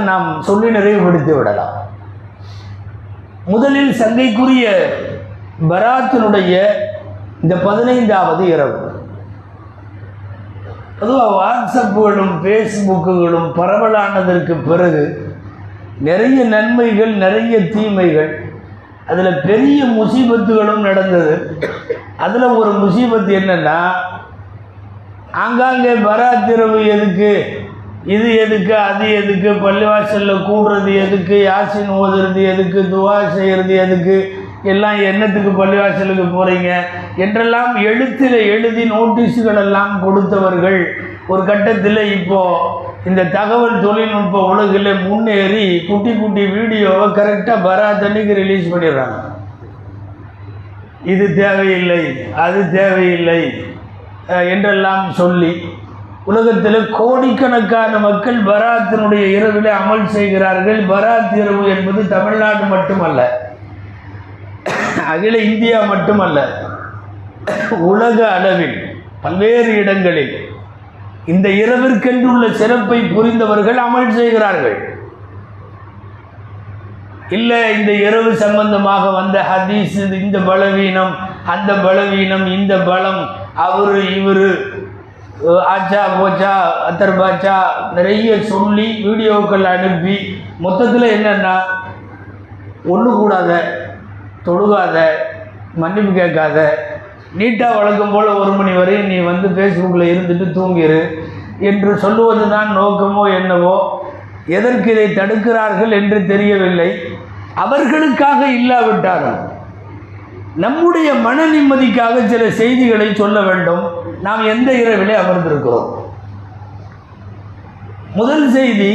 நாம் சொல்லி நிறைவுபடுத்தி விடலாம். முதலில் சங்கைக்குரிய பராத்தினுடைய இந்த 15வது இரவு. பொதுவாக வாட்ஸ்அப்புகளும் ஃபேஸ்புக்குகளும் பரவலானதற்கு பிறகு நிறைய நன்மைகள் நிறைய தீமைகள், அதில் பெரிய முசீபத்துகளும் நடந்தது. அதில் ஒரு முசீபத்து என்னென்னா, ஆங்காங்கே பராத் இரவு எதுக்கு, இது எதுக்கு, அது எதுக்கு, பள்ளிவாசலில் கூடுறது எதுக்கு, யாசின் ஓதுறது எதுக்கு, துவா செய்கிறது எதுக்கு, எல்லாம் என்னத்துக்கு பள்ளிவாசலுக்கு போகிறீங்க என்றெல்லாம் எழுத்தில் எழுதி நோட்டீஸுகள் எல்லாம் கொடுத்தவர்கள் ஒரு கட்டத்தில் இப்போது இந்த தகவல் தொழில்நுட்ப உலகில் முன்னேறி குட்டி குட்டி வீடியோவை கரெக்டாக பராத் அன்னைக்கு ரிலீஸ் பண்ணிடுறாங்க. இது தேவையில்லை, அது தேவையில்லை என்றெல்லாம் சொல்லி உலகத்தில் கோடிக்கணக்கான மக்கள் பராத்தினுடைய இரவில் அமல் செய்கிறார்கள். பராத் இரவு என்பது தமிழ்நாடு மட்டுமல்ல, அகில இந்தியா மட்டுமல்ல, உலக அளவில் பல்வேறு இடங்களில் இந்த இரவிற்கென்றுள்ள சிறப்பை புரிந்தவர்கள் அமல் செய்கிறார்கள். இல்லை இந்த இரவு சம்பந்தமாக வந்த ஹதீஸ், இந்த பலவீனம், அந்த பலவீனம், இந்த பலம், அவரு இவரு, ஆச்சா போச்சா அத்தர் பாச்சா நிறைய சொல்லி வீடியோக்கள் அனுப்பி மொத்தத்தில் என்னென்னா, ஒன்று கூடாத, தொழுகாத, மன்னிப்பு கேட்காத, நீட்டாக வழக்கம் போல் 1 மணி வரையும் நீ வந்து ஃபேஸ்புக்கில் இருந்துட்டு தூங்கிடு என்று சொல்லுவது தான் நோக்கமோ என்னவோ. எதற்கு இதை தடுக்கிறார்கள் என்று தெரியவில்லை. அவர்களுக்காக இல்லாவிட்டாலும் நம்முடைய மன நிம்மதிக்காக சில செய்திகளை சொல்ல வேண்டும். நாம் எந்த இரவிலே அமர்ந்திருக்கிறோம்? முதல் செய்தி,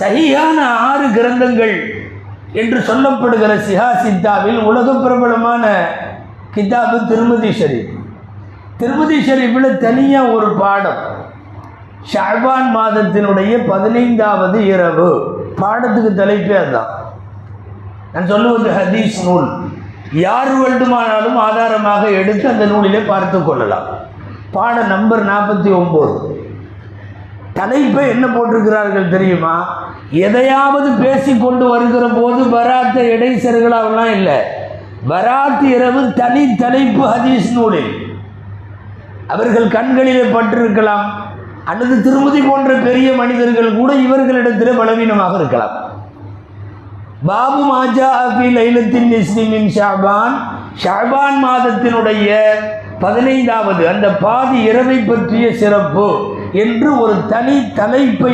சஹீஹான 6 கிரந்தங்கள் என்று சொல்லப்படுகிற சித்தாவில் உலக பிரபலமான கிதாபு திருமதி ஷரீஃப். திருமதி ஷரீஃபில் தனியாக ஒரு பாடம், ஷஅபான் மாதத்தினுடைய 15வது இரவு. பாடத்துக்கு தலைப்பே அதுதான். நான் சொல்லுவது ஹதீஸ் நூல், யார் வேண்டுமானாலும் ஆதாரமாக எடுத்து அந்த நூலிலே பார்த்து கொள்ளலாம். பாட நம்பர் 49. தலைப்பை என்ன போட்டிருக்கிறார்கள் தெரியுமா? எதையாவது பேசிக்கொண்டு வருகிற போது பராத்த இடைசர்களாகலாம் இல்லை, பராத் இரவு தனி தலைப்பு ஹதீஸ் நூலில். அவர்கள் கண்களிலே பட்டிருக்கலாம், அல்லது திருமதி போன்ற பெரிய மனிதர்கள் கூட இவர்களிடத்தில் பலவீனமாக இருக்கலாம். பாபு மாஜா ஃபி லைலத்தின் நிஸ்மின் ஷஅபான், ஷஅபான் மாதத்தினுடைய 15வது அந்த பாதி இரவை பற்றிய சிறப்பு என்று ஒரு தனி தலைப்பை